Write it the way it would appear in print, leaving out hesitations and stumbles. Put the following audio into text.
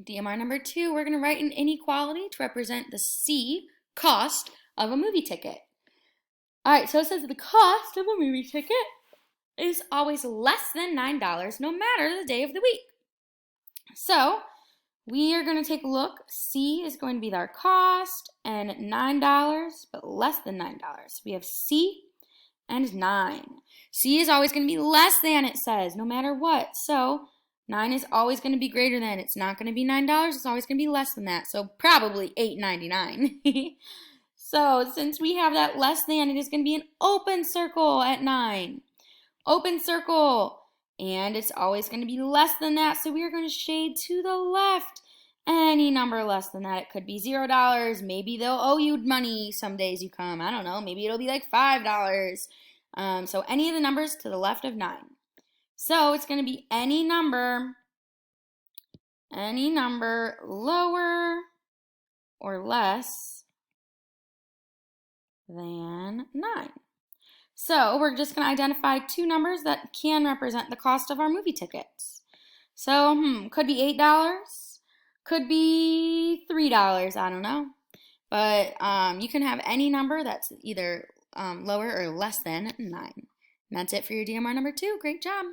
DMR number 2, we're going to write an inequality to represent the C, cost, of a movie ticket. Alright, so it says the cost of a movie ticket is always less than $9 no matter the day of the week. So we are going to take a look. C is going to be our cost and $9, but less than $9. We have C and 9. C is always going to be less than, it says, no matter what. So 9 is always going to be greater than. It's not going to be $9. It's always going to be less than that. So probably $8.99. So since we have that less than, it is going to be an open circle at 9. Open circle. And it's always going to be less than that. So we are going to shade to the left. Any number less than that. It could be $0. Maybe they'll owe you money some days you come. I don't know. Maybe it'll be like $5. So any of the numbers to the left of 9. So it's going to be any number lower or less than 9. So we're just going to identify two numbers that can represent the cost of our movie tickets. So could be $8, could be $3, I don't know. But you can have any number that's either lower or less than 9. And that's it for your DMR number 2. Great job.